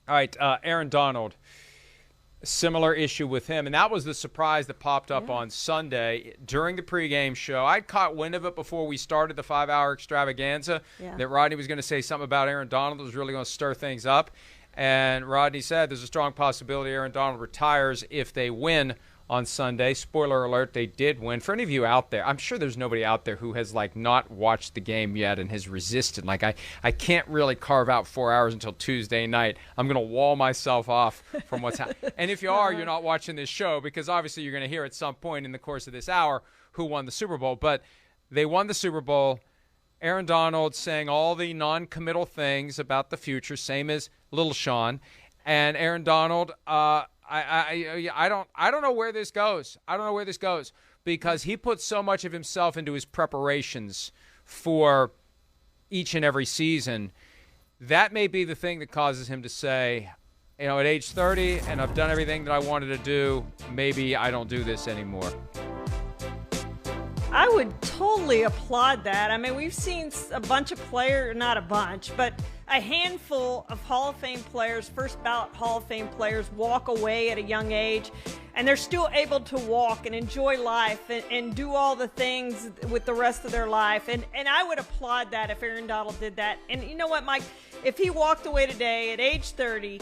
All right, Aaron Donald. Similar issue with him, and that was the surprise that popped up on Sunday during the pregame show. I caught wind of it before we started the 5-hour extravaganza that Rodney was going to say something about Aaron Donald that was really going to stir things up. And Rodney said there's a strong possibility Aaron Donald retires if they win on Sunday. Spoiler alert, they did win. For any of you out there, I'm sure there's nobody out there who has not watched the game yet and has resisted. I can't really carve out 4 hours until Tuesday night. I'm going to wall myself off from what's happening. And if you are, you're not watching this show because obviously you're going to hear at some point in the course of this hour who won the Super Bowl. But they won the Super Bowl. Aaron Donald saying all the non-committal things about the future, same as Little Sean. And Aaron Donald, I don't know where this goes. I don't know where this goes because he puts so much of himself into his preparations for each and every season. That may be the thing that causes him to say, at age 30 and I've done everything that I wanted to do, maybe I don't do this anymore. I would totally applaud that. I mean, we've seen a bunch of players, not a bunch, but a handful of Hall of Fame players, first ballot Hall of Fame players, walk away at a young age, and they're still able to walk and enjoy life and do all the things with the rest of their life. And I would applaud that if Aaron Donald did that. And you know what, Mike? If he walked away today at age 30,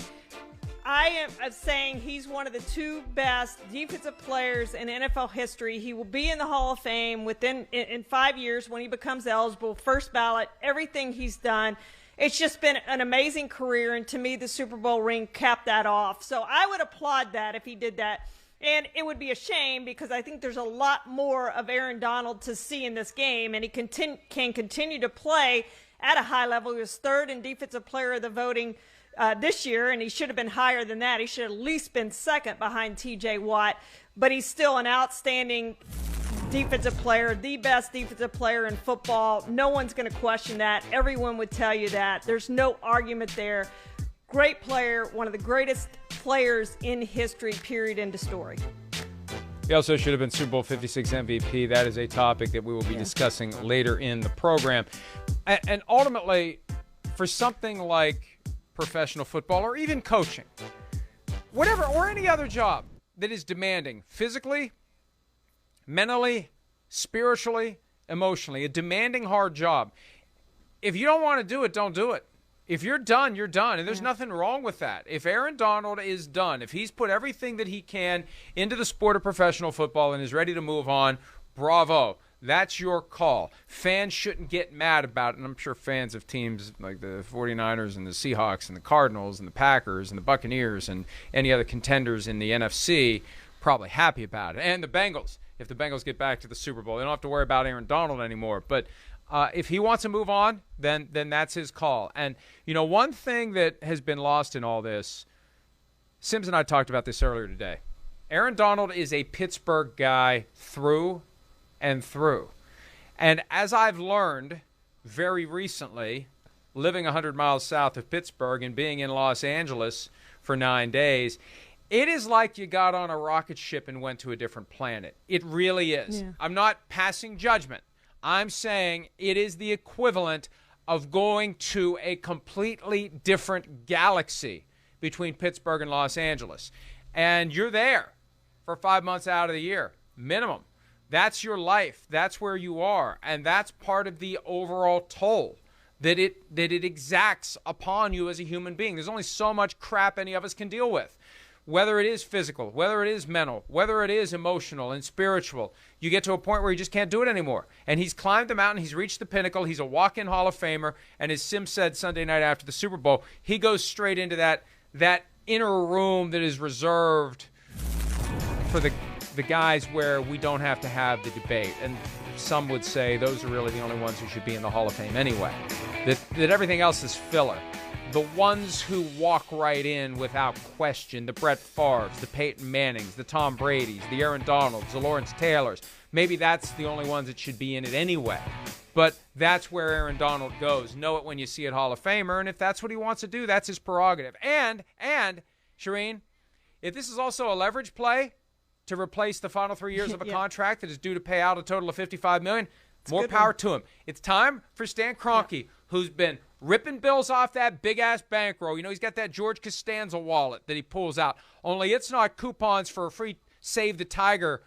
I am saying he's one of the two best defensive players in NFL history. He will be in the Hall of Fame in 5 years when he becomes eligible, first ballot, everything he's done. It's just been an amazing career, and to me, the Super Bowl ring capped that off. So I would applaud that if he did that. And it would be a shame because I think there's a lot more of Aaron Donald to see in this game, and he can continue to play at a high level. He was third in Defensive Player of the voting this year, and he should have been higher than that. He should have at least been second behind T.J. Watt, but he's still an outstanding defensive player, the best defensive player in football. No one's going to question that. Everyone would tell you that. There's no argument there. Great player, one of the greatest players in history, period, end of story. He also should have been Super Bowl 56 MVP. That is a topic that we will be discussing later in the program. And ultimately, for something like professional football or even coaching, whatever, or any other job that is demanding physically, mentally, spiritually, emotionally, a demanding, hard job. If you don't want to do it, don't do it. If you're done, you're done. And there's nothing wrong with that. If Aaron Donald is done, if he's put everything that he can into the sport of professional football and is ready to move on, bravo. That's your call. Fans shouldn't get mad about it. And I'm sure fans of teams like the 49ers and the Seahawks and the Cardinals and the Packers and the Buccaneers and any other contenders in the NFC probably happy about it. And the Bengals. If the Bengals get back to the Super Bowl, they don't have to worry about Aaron Donald anymore. But if he wants to move on, then that's his call. And, one thing that has been lost in all this, Sims and I talked about this earlier today. Aaron Donald is a Pittsburgh guy through and through. And as I've learned very recently, living 100 miles south of Pittsburgh and being in Los Angeles for 9 days, it is like you got on a rocket ship and went to a different planet. It really is. Yeah. I'm not passing judgment. I'm saying it is the equivalent of going to a completely different galaxy between Pittsburgh and Los Angeles. And you're there for 5 months out of the year, minimum. That's your life. That's where you are. And that's part of the overall toll that it exacts upon you as a human being. There's only so much crap any of us can deal with. Whether it is physical, whether it is mental, whether it is emotional and spiritual, you get to a point where you just can't do it anymore. And he's climbed the mountain. He's reached the pinnacle. He's a walk-in Hall of Famer. And as Sim said Sunday night after the Super Bowl, he goes straight into that inner room that is reserved for the guys where we don't have to have the debate. And some would say those are really the only ones who should be in the Hall of Fame anyway. That everything else is filler. The ones who walk right in without question, the Brett Favres, the Peyton Mannings, the Tom Bradys, the Aaron Donalds, the Lawrence Taylors, maybe that's the only ones that should be in it anyway. But that's where Aaron Donald goes. Know it when you see it, Hall of Famer, and if that's what he wants to do, that's his prerogative. And Charean, if this is also a leverage play to replace the final 3 years of a contract that is due to pay out a total of $55 million, more power to him. It's time for Stan Kroenke, who's been ripping bills off that big-ass bankroll. You know, he's got that George Costanza wallet that he pulls out. Only it's not coupons for a free Save the Tiger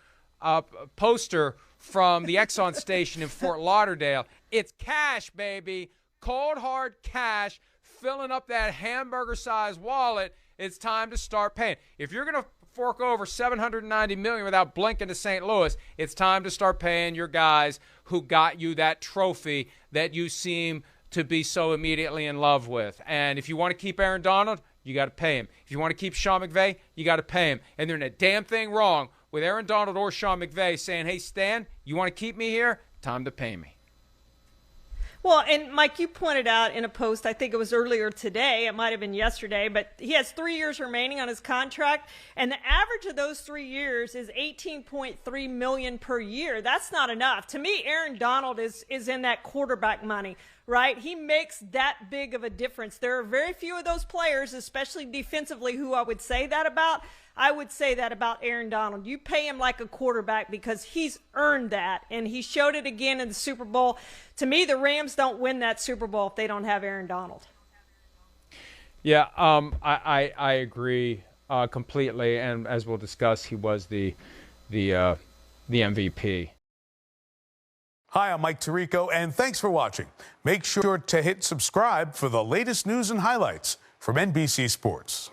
poster from the Exxon station in Fort Lauderdale. It's cash, baby. Cold, hard cash, filling up that hamburger-sized wallet. It's time to start paying. If you're going to fork over $790 million without blinking to St. Louis, it's time to start paying your guys who got you that trophy that you seem to be so immediately in love with. And if you want to keep Aaron Donald, you got to pay him. If you want to keep Sean McVay, you got to pay him. And there's a damn thing wrong with Aaron Donald or Sean McVay saying, hey, Stan, you want to keep me here? Time to pay me. Well, and Mike, you pointed out in a post, I think it was earlier today, it might have been yesterday, but he has 3 years remaining on his contract, and the average of those 3 years is $18.3 million per year. That's not enough. To me, Aaron Donald is in that quarterback money, right? He makes that big of a difference. There are very few of those players, especially defensively, who I would say that about. I would say that about Aaron Donald. You pay him like a quarterback because he's earned that, and he showed it again in the Super Bowl. To me, the Rams don't win that Super Bowl if they don't have Aaron Donald. Yeah, I agree completely, and as we'll discuss, he was the MVP. Hi, I'm Mike Tirico, and thanks for watching. Make sure to hit subscribe for the latest news and highlights from NBC Sports.